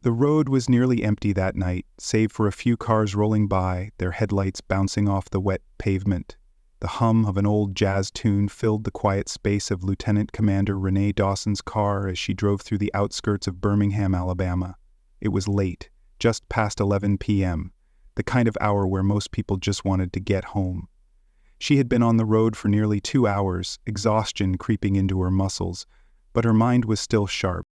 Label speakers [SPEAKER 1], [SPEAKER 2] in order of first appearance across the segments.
[SPEAKER 1] The road was nearly empty that night, save for a few cars rolling by, their headlights bouncing off the wet pavement. The hum of an old jazz tune filled the quiet space of Lieutenant Commander Renee Dawson's car as she drove through the outskirts of Birmingham, Alabama. It was late, just past 11 p.m., the kind of hour where most people just wanted to get home. She had been on the road for nearly 2 hours, exhaustion creeping into her muscles, but her mind was still sharp.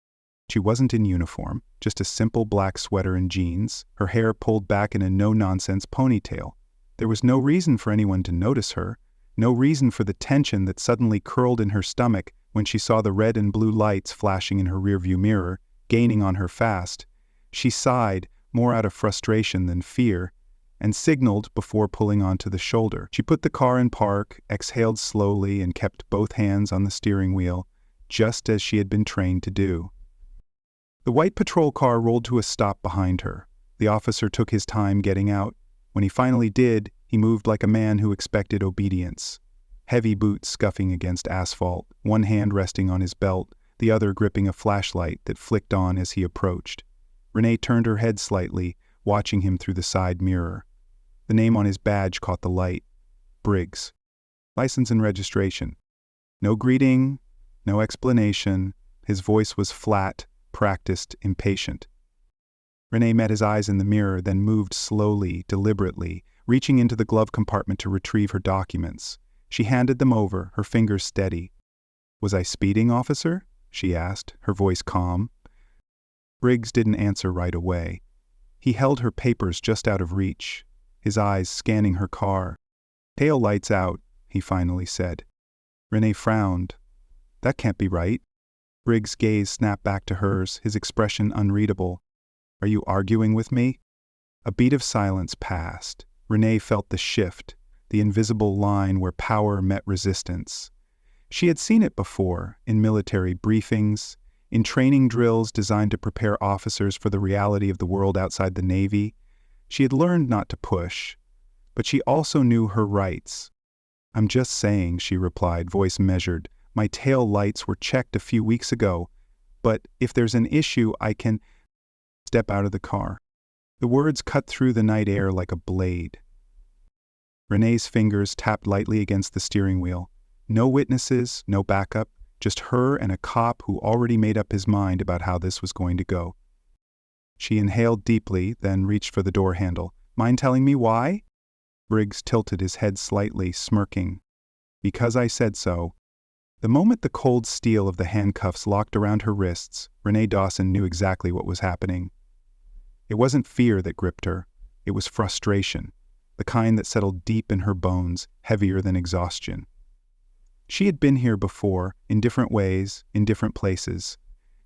[SPEAKER 1] She wasn't in uniform, just a simple black sweater and jeans, her hair pulled back in a no-nonsense ponytail. There was no reason for anyone to notice her, no reason for the tension that suddenly curled in her stomach when she saw the red and blue lights flashing in her rearview mirror, gaining on her fast. She sighed, more out of frustration than fear, and signaled before pulling onto the shoulder. She put the car in park, exhaled slowly, and kept both hands on the steering wheel, just as she had been trained to do. The white patrol car rolled to a stop behind her. The officer took his time getting out. When he finally did, he moved like a man who expected obedience. Heavy boots scuffing against asphalt, one hand resting on his belt, the other gripping a flashlight that flicked on as he approached. Renee turned her head slightly, watching him through the side mirror. The name on his badge caught the light. Briggs. License and registration. No greeting, no explanation. His voice was flat, practiced, impatient. Renee met his eyes in the mirror, then moved slowly, deliberately, reaching into the glove compartment to retrieve her documents. She handed them over, her fingers steady. "Was I speeding, officer?" she asked, her voice calm. Briggs didn't answer right away. He held her papers just out of reach, his eyes scanning her car. "Tail lights out," he finally said. Renee frowned. "That can't be right." Briggs' gaze snapped back to hers, his expression unreadable. "Are you arguing with me?" A beat of silence passed. Renee felt the shift, the invisible line where power met resistance. She had seen it before, in military briefings, in training drills designed to prepare officers for the reality of the world outside the Navy. She had learned not to push, but she also knew her rights. "I'm just saying," she replied, voice measured. "My tail lights were checked a few weeks ago, but if there's an issue, I can..." "Step out of the car." The words cut through the night air like a blade. Renee's fingers tapped lightly against the steering wheel. No witnesses, no backup, just her and a cop who already made up his mind about how this was going to go. She inhaled deeply, then reached for the door handle. "Mind telling me why?" Briggs tilted his head slightly, smirking. "Because I said so." The moment the cold steel of the handcuffs locked around her wrists, Renee Dawson knew exactly what was happening. It wasn't fear that gripped her. It was frustration, the kind that settled deep in her bones, heavier than exhaustion. She had been here before, in different ways, in different places.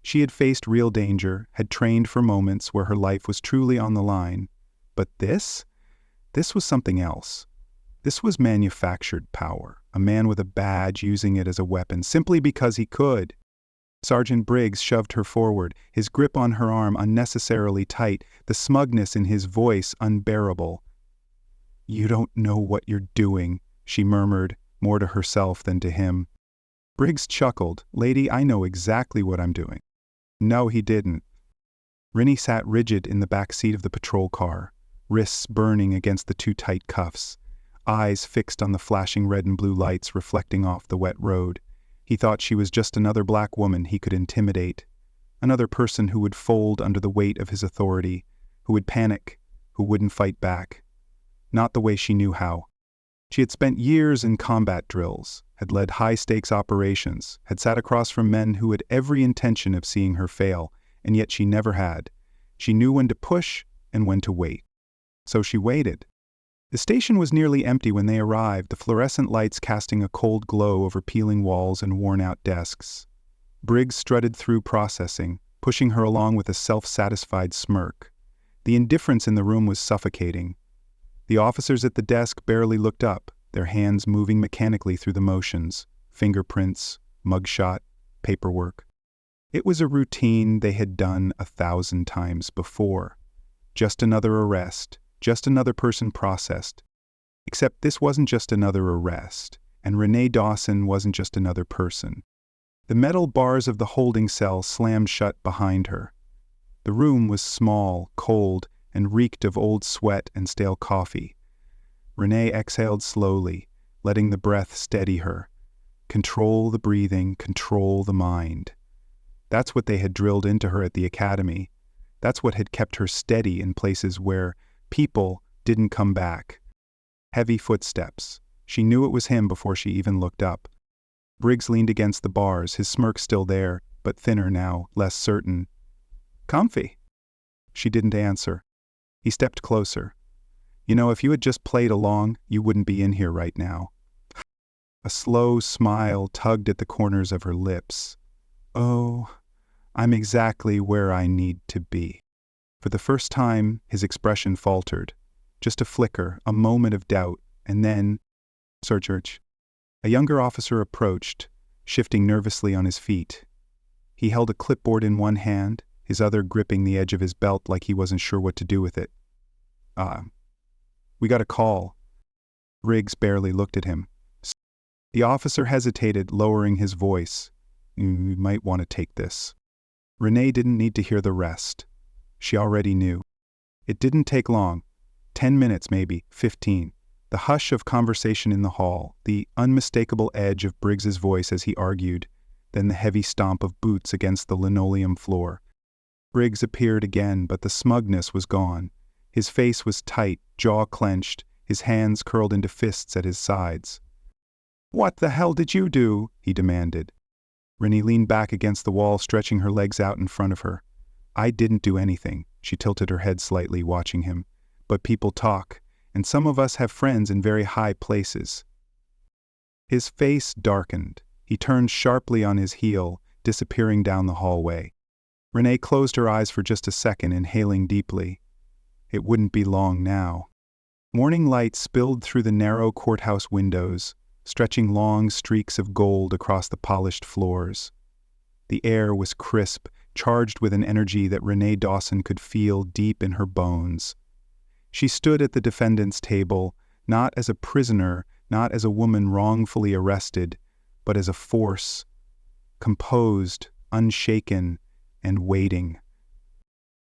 [SPEAKER 1] She had faced real danger, had trained for moments where her life was truly on the line. But this was something else. This was manufactured power, a man with a badge using it as a weapon simply because he could. Sergeant Briggs shoved her forward, his grip on her arm unnecessarily tight, the smugness in his voice unbearable. "You don't know what you're doing," she murmured, more to herself than to him. Briggs chuckled. "Lady, I know exactly what I'm doing." No, he didn't. Rennie sat rigid in the back seat of the patrol car, wrists burning against the too tight cuffs, eyes fixed on the flashing red and blue lights reflecting off the wet road. He thought she was just another black woman he could intimidate, another person who would fold under the weight of his authority, who would panic, who wouldn't fight back. Not the way she knew how. She had spent years in combat drills, had led high-stakes operations, had sat across from men who had every intention of seeing her fail, and yet she never had. She knew when to push and when to wait. So she waited. The station was nearly empty when they arrived, the fluorescent lights casting a cold glow over peeling walls and worn-out desks. Briggs strutted through processing, pushing her along with a self-satisfied smirk. The indifference in the room was suffocating. The officers at the desk barely looked up, their hands moving mechanically through the motions, fingerprints, mugshot, paperwork. It was a routine they had done 1,000 times before. Just another arrest, just another person processed. Except this wasn't just another arrest, and Renee Dawson wasn't just another person. The metal bars of the holding cell slammed shut behind her. The room was small, cold, and reeked of old sweat and stale coffee. Renee exhaled slowly, letting the breath steady her. Control the breathing, control the mind. That's what they had drilled into her at the academy. That's what had kept her steady in places where people didn't come back. Heavy footsteps. She knew it was him before she even looked up. Briggs leaned against the bars, his smirk still there, but thinner now, less certain. "Comfy?" She didn't answer. He stepped closer. "You know, if you had just played along, you wouldn't be in here right now." A slow smile tugged at the corners of her lips. "Oh, I'm exactly where I need to be." For the first time, his expression faltered. Just a flicker, a moment of doubt, and then, "Sir Church." A younger officer approached, shifting nervously on his feet. He held a clipboard in one hand, his other gripping the edge of his belt like he wasn't sure what to do with it. We got a call." Briggs barely looked at him. The officer hesitated, lowering his voice. "You might want to take this." Renee didn't need to hear the rest. She already knew. It didn't take long. 10 minutes, maybe, 15. The hush of conversation in the hall, the unmistakable edge of Briggs's voice as he argued, then the heavy stomp of boots against the linoleum floor. Briggs appeared again, but the smugness was gone. His face was tight, jaw clenched, his hands curled into fists at his sides. "What the hell did you do?" he demanded. Renee leaned back against the wall, stretching her legs out in front of her. "I didn't do anything." She tilted her head slightly, watching him. "But people talk, and some of us have friends in very high places." His face darkened. He turned sharply on his heel, disappearing down the hallway. Renee closed her eyes for just a second, inhaling deeply. It wouldn't be long now. Morning light spilled through the narrow courthouse windows, stretching long streaks of gold across the polished floors. The air was crisp, charged with an energy that Renee Dawson could feel deep in her bones. She stood at the defendant's table, not as a prisoner, not as a woman wrongfully arrested, but as a force, composed, unshaken, and waiting.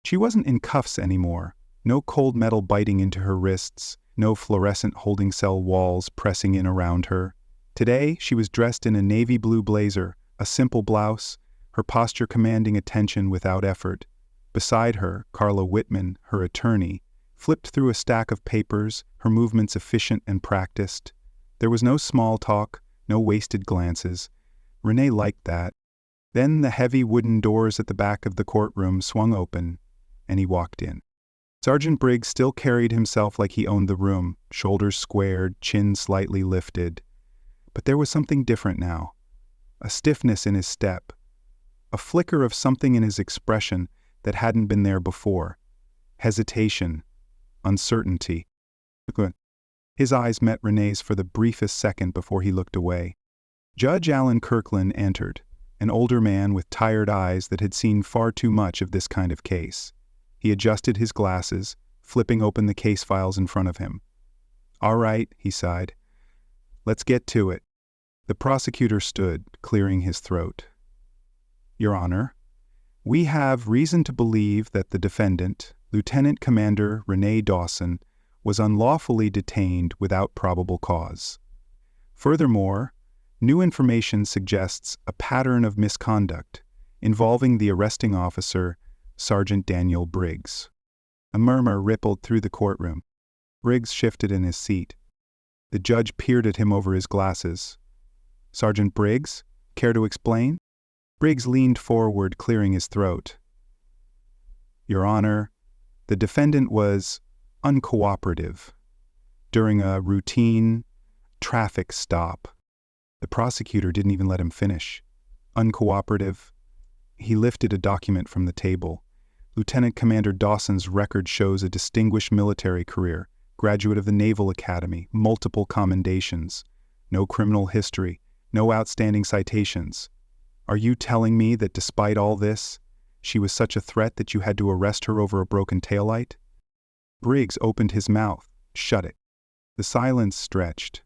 [SPEAKER 1] She wasn't in cuffs anymore, no cold metal biting into her wrists, no fluorescent holding cell walls pressing in around her. Today, she was dressed in a navy blue blazer, a simple blouse, her posture commanding attention without effort. Beside her, Carla Whitman, her attorney, flipped through a stack of papers, her movements efficient and practiced. There was no small talk, no wasted glances. Renee liked that. Then the heavy wooden doors at the back of the courtroom swung open, and he walked in. Sergeant Briggs still carried himself like he owned the room, shoulders squared, chin slightly lifted. But there was something different now. A stiffness in his step. A flicker of something in his expression that hadn't been there before. Hesitation. Uncertainty. His eyes met Renee's for the briefest second before he looked away. Judge Alan Kirkland entered, an older man with tired eyes that had seen far too much of this kind of case. He adjusted his glasses, flipping open the case files in front of him. "All right," he sighed. "Let's get to it." The prosecutor stood, clearing his throat. "Your Honor, we have reason to believe that the defendant, Lieutenant Commander Renee Dawson, was unlawfully detained without probable cause. Furthermore, new information suggests a pattern of misconduct involving the arresting officer, Sergeant Daniel Briggs." A murmur rippled through the courtroom. Briggs shifted in his seat. The judge peered at him over his glasses. "Sergeant Briggs, care to explain?" Briggs leaned forward, clearing his throat. "Your Honor, the defendant was uncooperative during a routine traffic stop." The prosecutor didn't even let him finish. "Uncooperative?" He lifted a document from the table. "Lieutenant Commander Dawson's record shows a distinguished military career, graduate of the Naval Academy, multiple commendations. No criminal history, no outstanding citations. Are you telling me that despite all this, she was such a threat that you had to arrest her over a broken taillight?" Briggs opened his mouth, shut it. The silence stretched.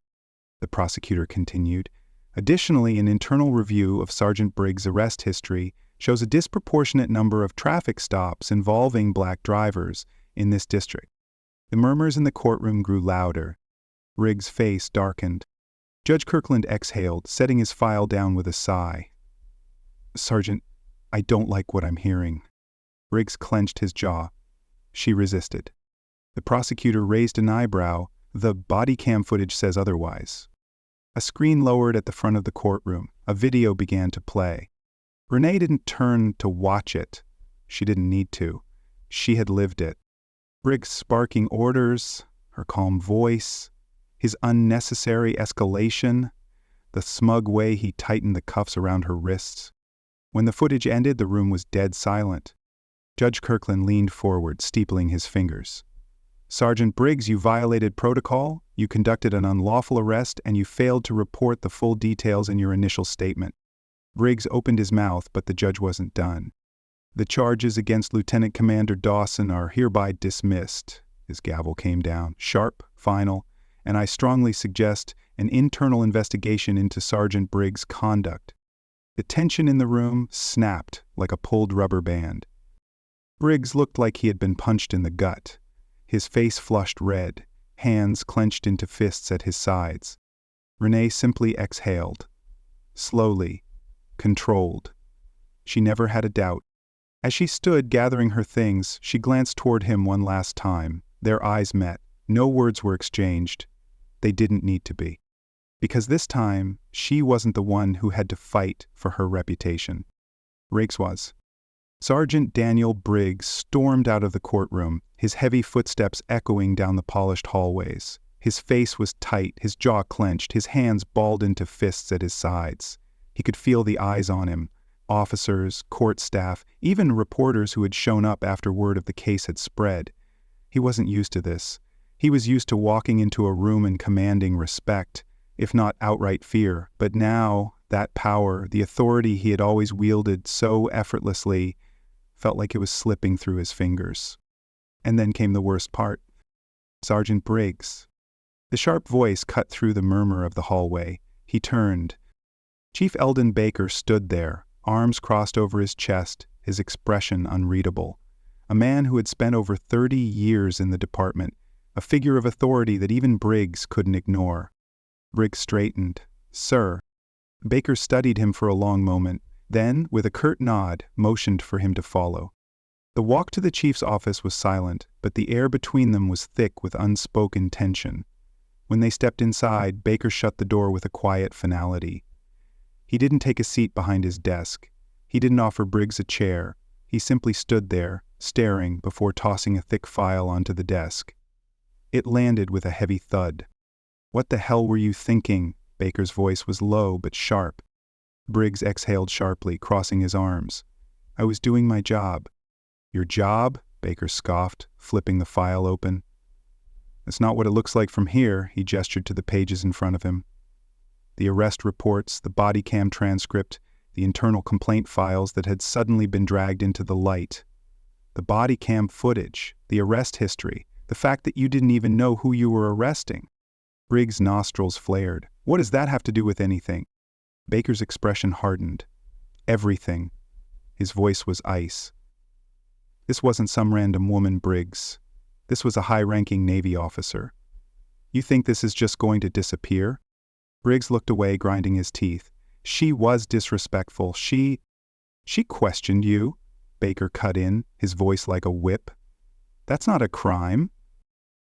[SPEAKER 1] The prosecutor continued. "Additionally, an internal review of Sergeant Briggs' arrest history shows a disproportionate number of traffic stops involving black drivers in this district. The murmurs in the courtroom grew louder. Briggs' face darkened. Judge Kirkland exhaled, setting his file down with a sigh. "Sergeant, I don't like what I'm hearing." Briggs clenched his jaw. She resisted. The prosecutor raised an eyebrow. "The body cam footage says otherwise." A screen lowered at the front of the courtroom. A video began to play. Renee didn't turn to watch it. She didn't need to. She had lived it. Briggs' sparking orders, her calm voice, his unnecessary escalation, the smug way he tightened the cuffs around her wrists. When the footage ended, the room was dead silent. Judge Kirkland leaned forward, steepling his fingers. "Sergeant Briggs, you violated protocol, you conducted an unlawful arrest, and you failed to report the full details in your initial statement." Briggs opened his mouth, but the judge wasn't done. "The charges against Lieutenant Commander Dawson are hereby dismissed." His gavel came down, sharp, final, "and I strongly suggest an internal investigation into Sergeant Briggs' conduct." The tension in the room snapped like a pulled rubber band. Briggs looked like he had been punched in the gut. His face flushed red, hands clenched into fists at his sides. Renee simply exhaled. Slowly, controlled. She never had a doubt. As she stood gathering her things, she glanced toward him one last time. Their eyes met. No words were exchanged. They didn't need to be. Because this time, she wasn't the one who had to fight for her reputation. Briggs was. Sergeant Daniel Briggs stormed out of the courtroom, his heavy footsteps echoing down the polished hallways. His face was tight, his jaw clenched, his hands balled into fists at his sides. He could feel the eyes on him. Officers, court staff, even reporters who had shown up after word of the case had spread. He wasn't used to this. He was used to walking into a room and commanding respect, if not outright fear. But now, that power, the authority he had always wielded so effortlessly, felt like it was slipping through his fingers. And then came the worst part. "Sergeant Briggs." The sharp voice cut through the murmur of the hallway. He turned. Chief Eldon Baker stood there, arms crossed over his chest, his expression unreadable. A man who had spent over 30 years in the department, a figure of authority that even Briggs couldn't ignore. Briggs straightened. "Sir." Baker studied him for a long moment, then, with a curt nod, motioned for him to follow. The walk to the chief's office was silent, but the air between them was thick with unspoken tension. When they stepped inside, Baker shut the door with a quiet finality. He didn't take a seat behind his desk. He didn't offer Briggs a chair. He simply stood there, staring, before tossing a thick file onto the desk. It landed with a heavy thud. "What the hell were you thinking?" Baker's voice was low but sharp. Briggs exhaled sharply, crossing his arms. "I was doing my job." "Your job?" Baker scoffed, flipping the file open. "That's not what it looks like from here," he gestured to the pages in front of him. The arrest reports, the body cam transcript, the internal complaint files that had suddenly been dragged into the light. The body cam footage, the arrest history, the fact that you didn't even know who you were arresting. Briggs' nostrils flared. "What does that have to do with anything?" Baker's expression hardened. "Everything." His voice was ice. "This wasn't some random woman, Briggs. This was a high-ranking Navy officer. You think this is just going to disappear?" Briggs looked away, grinding his teeth. "She was disrespectful. She questioned you," Baker cut in, his voice like a whip. "That's not a crime."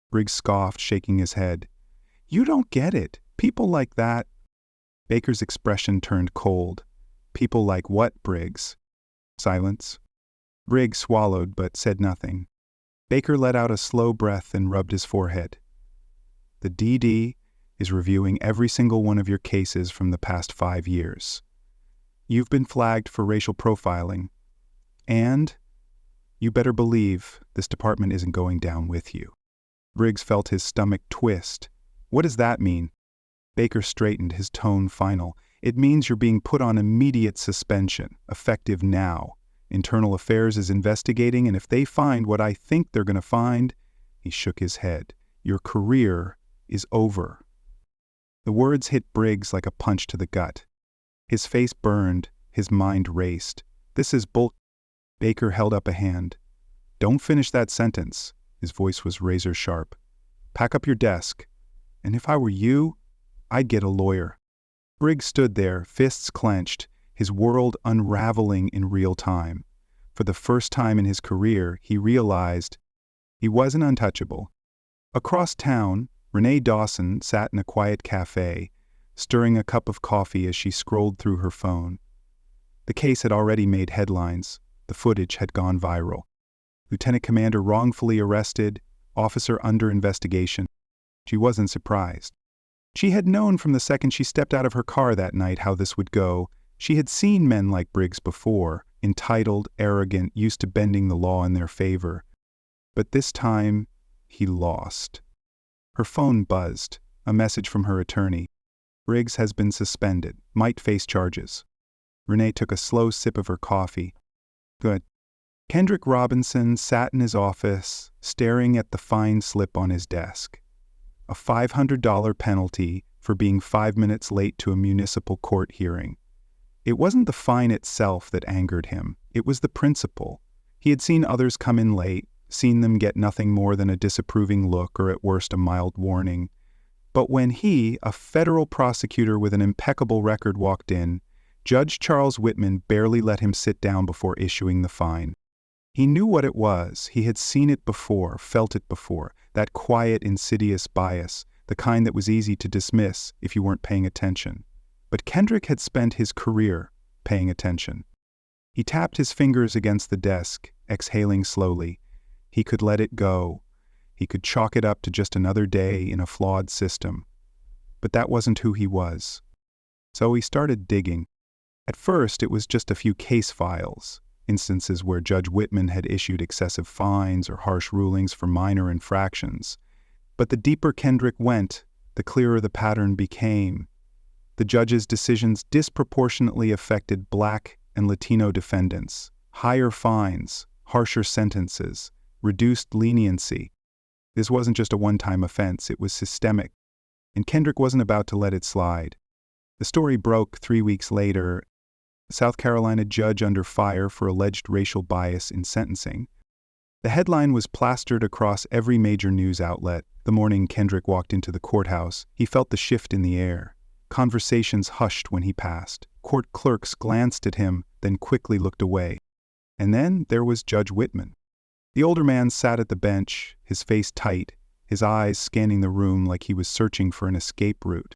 [SPEAKER 1] Briggs scoffed, shaking his head. "You don't get it. People like that—" Baker's expression turned cold. "People like what, Briggs?" Silence. Briggs swallowed but said nothing. Baker let out a slow breath and rubbed his forehead. "The DD is reviewing every single one of your cases from the past 5 years. You've been flagged for racial profiling. And you better believe this department isn't going down with you." Briggs felt his stomach twist. "What does that mean?" Baker straightened, his tone final. "It means you're being put on immediate suspension, effective now. Internal Affairs is investigating, and if they find what I think they're going to find—" He shook his head. "Your career is over." The words hit Briggs like a punch to the gut. His face burned, his mind raced. This is bull. Baker held up a hand. Don't finish that sentence. His voice was razor sharp. Pack up your desk. And if I were you, I'd get a lawyer. Briggs stood there, fists clenched, his world unraveling in real time. For the first time in his career, he realized he wasn't untouchable. Across town, Renee Dawson sat in a quiet cafe, stirring a cup of coffee as she scrolled through her phone. The case had already made headlines. The footage had gone viral. Lieutenant Commander wrongfully arrested, officer under investigation. She wasn't surprised. She had known from the second she stepped out of her car that night how this would go. She had seen men like Briggs before, entitled, arrogant, used to bending the law in their favor. But this time, he lost. Her phone buzzed, a message from her attorney. Briggs has been suspended, might face charges. Renee took a slow sip of her coffee. Good. Kendrick Robinson sat in his office, staring at the fine slip on his desk. A $500 penalty for being 5 minutes late to a municipal court hearing. It wasn't the fine itself that angered him, it was the principle. He had seen others come in late, seen them get nothing more than a disapproving look or at worst a mild warning. But when he, a federal prosecutor with an impeccable record, walked in, Judge Charles Whitman barely let him sit down before issuing the fine. He knew what it was. He had seen it before, felt it before, that quiet, insidious bias, the kind that was easy to dismiss if you weren't paying attention. But Kendrick had spent his career paying attention. He tapped his fingers against the desk, exhaling slowly. He could let it go. He could chalk it up to just another day in a flawed system. But that wasn't who he was. So he started digging. At first, it was just a few case files, instances where Judge Whitman had issued excessive fines or harsh rulings for minor infractions. But the deeper Kendrick went, the clearer the pattern became. The judge's decisions disproportionately affected Black and Latino defendants. Higher fines, harsher sentences, reduced leniency. This wasn't just a one-time offense, it was systemic. And Kendrick wasn't about to let it slide. The story broke 3 weeks later. A South Carolina judge under fire for alleged racial bias in sentencing. The headline was plastered across every major news outlet. The morning Kendrick walked into the courthouse, he felt the shift in the air. Conversations hushed when he passed. Court clerks glanced at him, then quickly looked away. And then there was Judge Whitman. The older man sat at the bench, his face tight, his eyes scanning the room like he was searching for an escape route.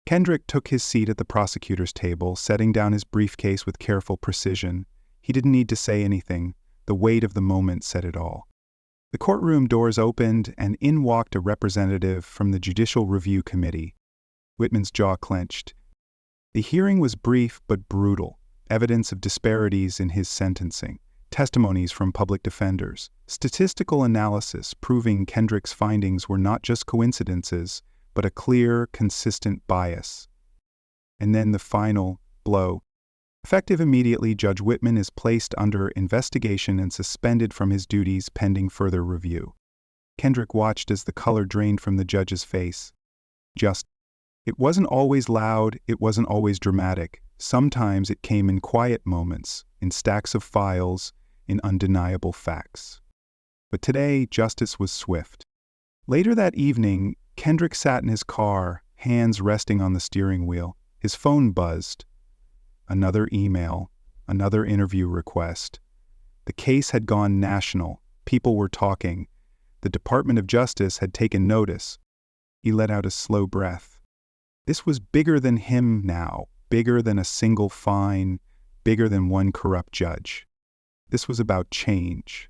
[SPEAKER 1] Kendrick took his seat at the prosecutor's table, setting down his briefcase with careful precision. He didn't need to say anything. The weight of the moment said it all. The courtroom doors opened, and in walked a representative from the Judicial Review Committee. Whitman's jaw clenched. The hearing was brief but brutal. Evidence of disparities in his sentencing. Testimonies from public defenders. Statistical analysis proving Kendrick's findings were not just coincidences, but a clear, consistent bias. And then the final blow. Effective immediately, Judge Whitman is placed under investigation and suspended from his duties pending further review. Kendrick watched as the color drained from the judge's face. It wasn't always loud, it wasn't always dramatic. Sometimes it came in quiet moments, in stacks of files, in undeniable facts. But today, justice was swift. Later that evening, Kendrick sat in his car, hands resting on the steering wheel. His phone buzzed. Another email, another interview request. The case had gone national. People were talking. The Department of Justice had taken notice. He let out a slow breath. This was bigger than him now, bigger than a single fine, bigger than one corrupt judge. This was about change.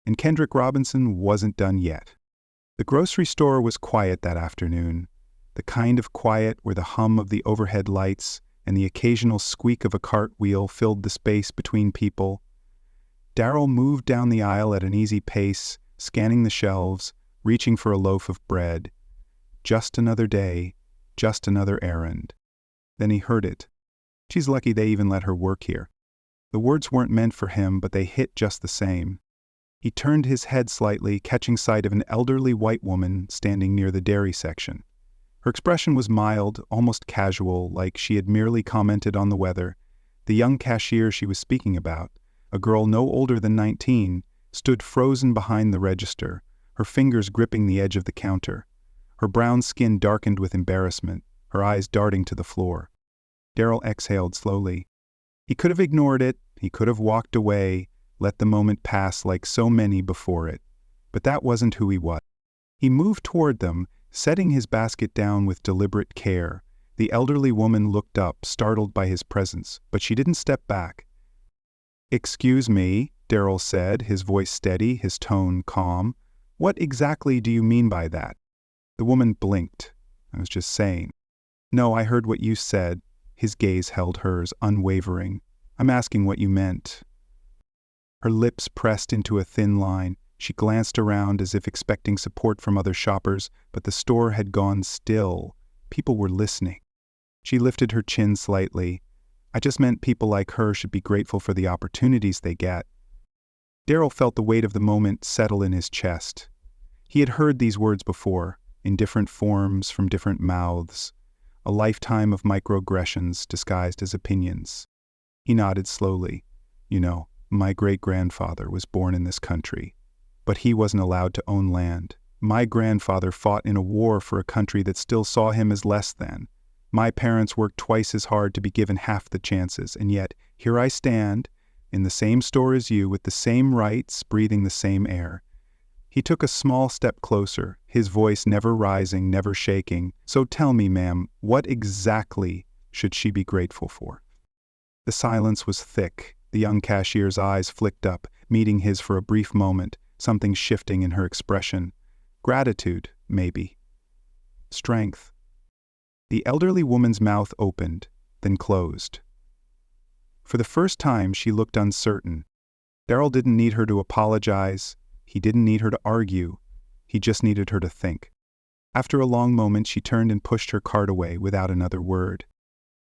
[SPEAKER 1] And Kendrick Robinson wasn't done yet. The grocery store was quiet that afternoon, the kind of quiet where the hum of the overhead lights and the occasional squeak of a cartwheel filled the space between people. Darryl moved down the aisle at an easy pace, scanning the shelves, reaching for a loaf of bread. Just another day, just another errand. Then he heard it. She's lucky they even let her work here. The words weren't meant for him, but they hit just the same. He turned his head slightly, catching sight of an elderly white woman standing near the dairy section. Her expression was mild, almost casual, like she had merely commented on the weather. The young cashier she was speaking about, a girl no older than 19, stood frozen behind the register, her fingers gripping the edge of the counter. Her brown skin darkened with embarrassment, her eyes darting to the floor. Darryl exhaled slowly. He could have ignored it, he could have walked away, let the moment pass like so many before it. But that wasn't who he was. He moved toward them, setting his basket down with deliberate care. The elderly woman looked up, startled by his presence, but she didn't step back. "Excuse me," Darryl said, his voice steady, his tone calm. "What exactly do you mean by that?" The woman blinked. "I was just saying." "No, I heard what you said." His gaze held hers, unwavering. "I'm asking what you meant." Her lips pressed into a thin line. She glanced around as if expecting support from other shoppers, but the store had gone still. People were listening. She lifted her chin slightly. "I just meant people like her should be grateful for the opportunities they get." Darryl felt the weight of the moment settle in his chest. He had heard these words before, in different forms from different mouths. A lifetime of microaggressions disguised as opinions. He nodded slowly. "You know, my great-grandfather was born in this country, but he wasn't allowed to own land. My grandfather fought in a war for a country that still saw him as less than. My parents worked twice as hard to be given half the chances, and yet here I stand, in the same store as you, with the same rights, breathing the same air." He took a small step closer, his voice never rising, never shaking. "So tell me, ma'am, what exactly should she be grateful for?" The silence was thick. The young cashier's eyes flicked up, meeting his for a brief moment, something shifting in her expression. Gratitude, maybe. Strength. The elderly woman's mouth opened, then closed. For the first time, she looked uncertain. Darryl didn't need her to apologize. He didn't need her to argue. He just needed her to think. After a long moment, she turned and pushed her cart away without another word.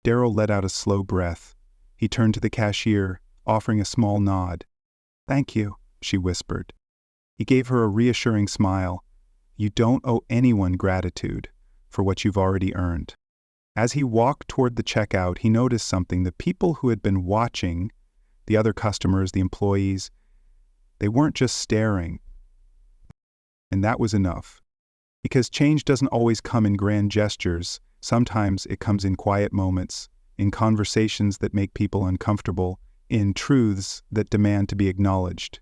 [SPEAKER 1] Darryl let out a slow breath. He turned to the cashier, offering a small nod. "Thank you," she whispered. He gave her a reassuring smile. "You don't owe anyone gratitude for what you've already earned." As he walked toward the checkout, he noticed something. The people who had been watching, the other customers, the employees, they weren't just staring. And that was enough. Because change doesn't always come in grand gestures. Sometimes it comes in quiet moments, in conversations that make people uncomfortable, in truths that demand to be acknowledged.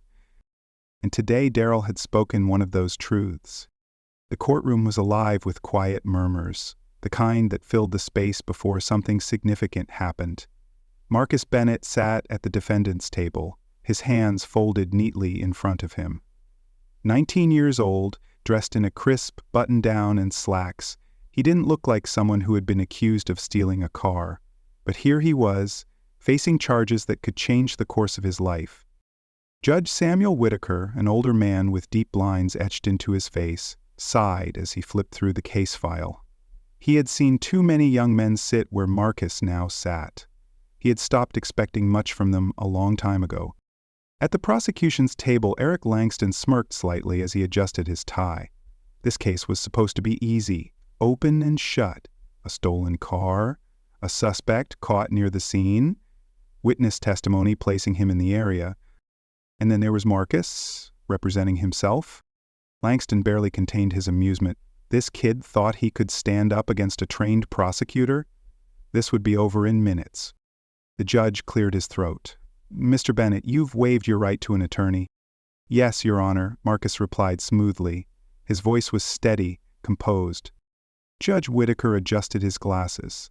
[SPEAKER 1] And today Darryl had spoken one of those truths. The courtroom was alive with quiet murmurs, the kind that filled the space before something significant happened. Marcus Bennett sat at the defendant's table, his hands folded neatly in front of him. 19 years old, dressed in a crisp button-down and slacks, he didn't look like someone who had been accused of stealing a car. But here he was, facing charges that could change the course of his life. Judge Samuel Whitaker, an older man with deep lines etched into his face, sighed as he flipped through the case file. He had seen too many young men sit where Marcus now sat. He had stopped expecting much from them a long time ago. At the prosecution's table, Eric Langston smirked slightly as he adjusted his tie. This case was supposed to be easy, open and shut. A stolen car, a suspect caught near the scene, witness testimony placing him in the area. And then there was Marcus, representing himself. Langston barely contained his amusement. This kid thought he could stand up against a trained prosecutor? This would be over in minutes. The judge cleared his throat. "Mr. Bennett, you've waived your right to an attorney." "Yes, Your Honor," Marcus replied smoothly. His voice was steady, composed. Judge Whitaker adjusted his glasses.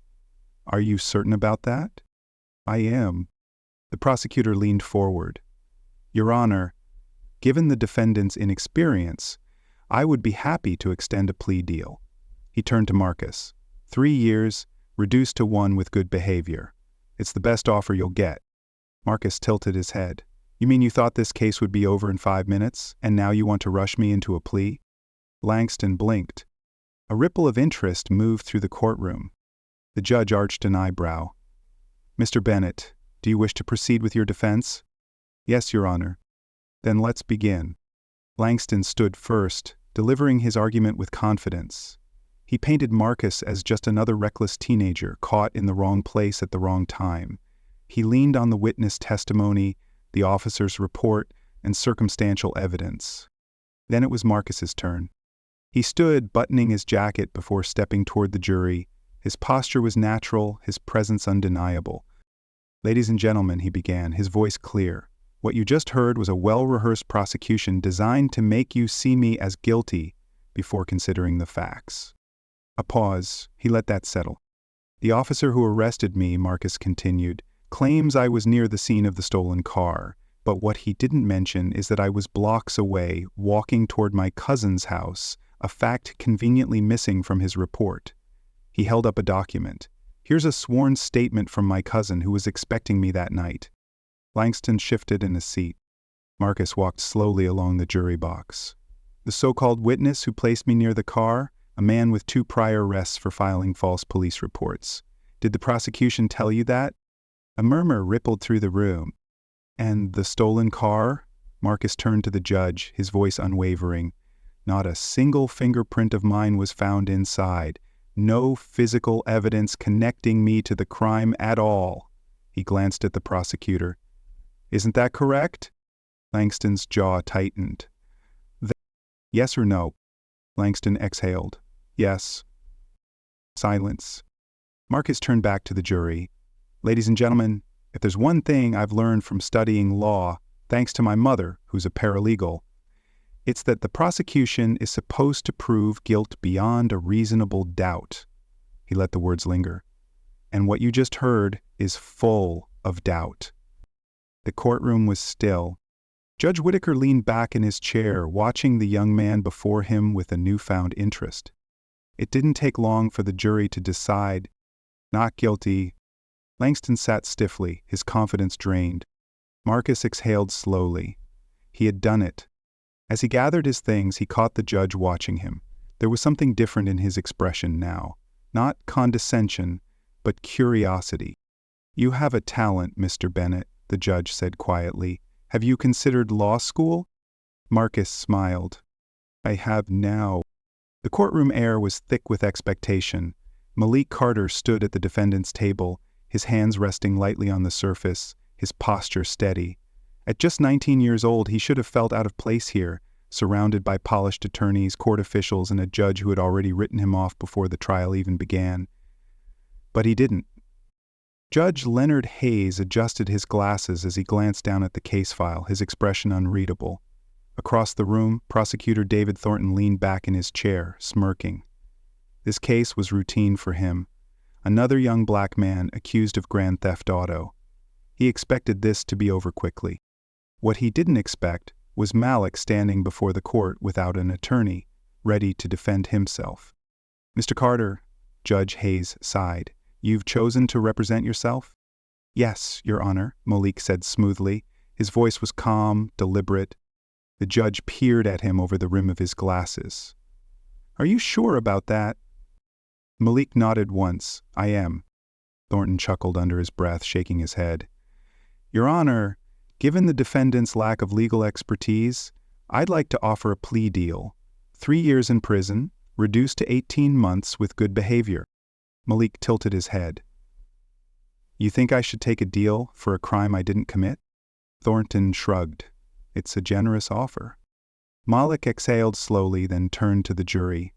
[SPEAKER 1] "Are you certain about that?" "I am." The prosecutor leaned forward. "Your Honor, given the defendant's inexperience, I would be happy to extend a plea deal." He turned to Marcus. 3 years, reduced to 1 with good behavior. It's the best offer you'll get." Marcus tilted his head. "You mean you thought this case would be over in 5 minutes, and now you want to rush me into a plea?" Langston blinked. A ripple of interest moved through the courtroom. The judge arched an eyebrow. "Mr. Bennett, do you wish to proceed with your defense?" "Yes, Your Honor." "Then let's begin." Langston stood first, delivering his argument with confidence. He painted Marcus as just another reckless teenager caught in the wrong place at the wrong time. He leaned on the witness testimony, the officer's report, and circumstantial evidence. Then it was Marcus's turn. He stood, buttoning his jacket before stepping toward the jury. His posture was natural, his presence undeniable. "Ladies and gentlemen," he began, his voice clear, "what you just heard was a well-rehearsed prosecution designed to make you see me as guilty before considering the facts." A pause. He let that settle. "The officer who arrested me," Marcus continued, "claims I was near the scene of the stolen car, but what he didn't mention is that I was blocks away, walking toward my cousin's house, a fact conveniently missing from his report." He held up a document. "Here's a sworn statement from my cousin who was expecting me that night." Langston shifted in his seat. Marcus walked slowly along the jury box. "The so-called witness who placed me near the car, a man with 2 prior arrests for filing false police reports. Did the prosecution tell you that?" A murmur rippled through the room. "And the stolen car?" Marcus turned to the judge, his voice unwavering. "Not a single fingerprint of mine was found inside. No physical evidence connecting me to the crime at all." He glanced at the prosecutor. "Isn't that correct?" Langston's jaw tightened. "Yes or no?" Langston exhaled. "Yes." Silence. Marcus turned back to the jury. "Ladies and gentlemen, if there's one thing I've learned from studying law, thanks to my mother, who's a paralegal, it's that the prosecution is supposed to prove guilt beyond a reasonable doubt." He let the words linger. "And what you just heard is full of doubt." The courtroom was still. Judge Whitaker leaned back in his chair, watching the young man before him with a newfound interest. It didn't take long for the jury to decide. Not guilty. Langston sat stiffly, his confidence drained. Marcus exhaled slowly. He had done it. As he gathered his things, he caught the judge watching him. There was something different in his expression now. Not condescension, but curiosity. "You have a talent, Mr. Bennett," the judge said quietly. "Have you considered law school?" Marcus smiled. "I have now." The courtroom air was thick with expectation. Malik Carter stood at the defendant's table, his hands resting lightly on the surface, his posture steady. At just 19 years old, he should have felt out of place here, surrounded by polished attorneys, court officials, and a judge who had already written him off before the trial even began. But he didn't. Judge Leonard Hayes adjusted his glasses as he glanced down at the case file, his expression unreadable. Across the room, Prosecutor David Thornton leaned back in his chair, smirking. This case was routine for him. Another young black man accused of grand theft auto. He expected this to be over quickly. What he didn't expect was Malik standing before the court without an attorney, ready to defend himself. "Mr. Carter," Judge Hayes sighed, "you've chosen to represent yourself?" "Yes, Your Honor," Malik said smoothly. His voice was calm, deliberate. The judge peered at him over the rim of his glasses. "Are you sure about that?" Malik nodded once. "I am." Thornton chuckled under his breath, shaking his head. "Your Honor, given the defendant's lack of legal expertise, I'd like to offer a plea deal. 3 years in prison, reduced to 18 months with good behavior." Malik tilted his head. "You think I should take a deal for a crime I didn't commit?" Thornton shrugged. "It's a generous offer." Malik exhaled slowly, then turned to the jury.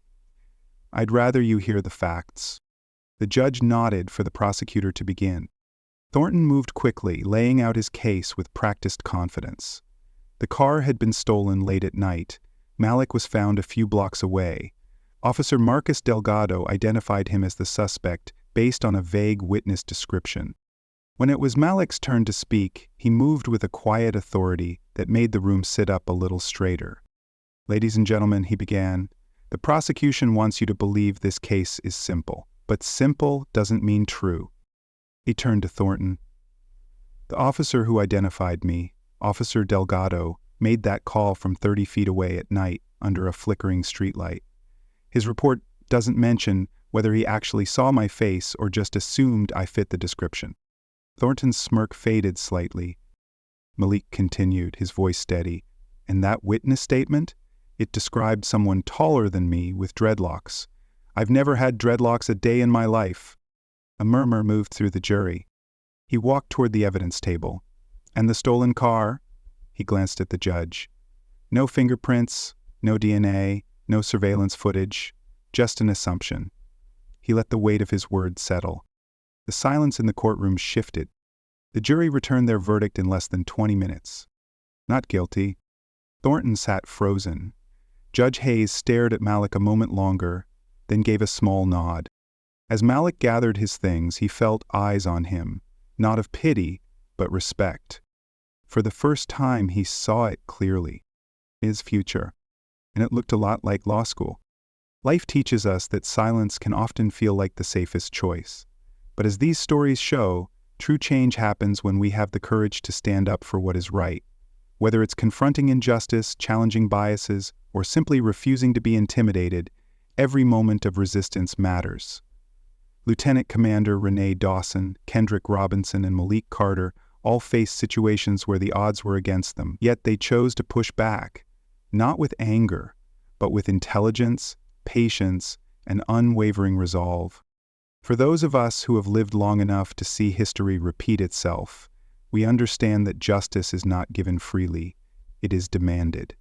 [SPEAKER 1] "I'd rather you hear the facts." The judge nodded for the prosecutor to begin. Thornton moved quickly, laying out his case with practiced confidence. The car had been stolen late at night. Malik was found a few blocks away. Officer Marcus Delgado identified him as the suspect based on a vague witness description. When it was Malik's turn to speak, he moved with a quiet authority that made the room sit up a little straighter. "Ladies and gentlemen," he began, "the prosecution wants you to believe this case is simple, but simple doesn't mean true." He turned to Thornton. "The officer who identified me, Officer Delgado, made that call from 30 feet away at night under a flickering streetlight. His report doesn't mention whether he actually saw my face or just assumed I fit the description." Thornton's smirk faded slightly. Malik continued, his voice steady. "And that witness statement? It described someone taller than me with dreadlocks. I've never had dreadlocks a day in my life." A murmur moved through the jury. He walked toward the evidence table. And the stolen car? He glanced at the judge. No fingerprints, no DNA, no surveillance footage, just an assumption. He let the weight of his words settle. The silence in the courtroom shifted. The jury returned their verdict in less than 20 minutes. Not guilty. Thornton sat frozen. Judge Hayes stared at Malik a moment longer, then gave a small nod. As Malik gathered his things, he felt eyes on him, not of pity, but respect. For the first time, he saw it clearly. His future. And it looked a lot like law school. Life teaches us that silence can often feel like the safest choice. But as these stories show, true change happens when we have the courage to stand up for what is right. Whether it's confronting injustice, challenging biases, or simply refusing to be intimidated, every moment of resistance matters. Lieutenant Commander Renee Dawson, Kendrick Robinson, and Malik Carter all faced situations where the odds were against them, yet they chose to push back, not with anger, but with intelligence, patience, and unwavering resolve. For those of us who have lived long enough to see history repeat itself, we understand that justice is not given freely. It is demanded.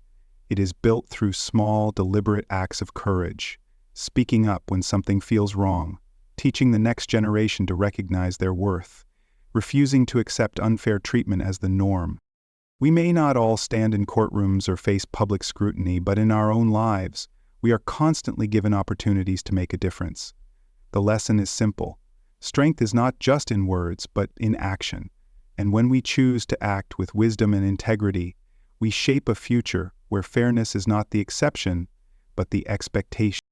[SPEAKER 1] It is built through small, deliberate acts of courage, speaking up when something feels wrong, teaching the next generation to recognize their worth, refusing to accept unfair treatment as the norm. We may not all stand in courtrooms or face public scrutiny, but in our own lives, we are constantly given opportunities to make a difference. The lesson is simple. Strength is not just in words, but in action. And when we choose to act with wisdom and integrity, we shape a future where fairness is not the exception, but the expectation.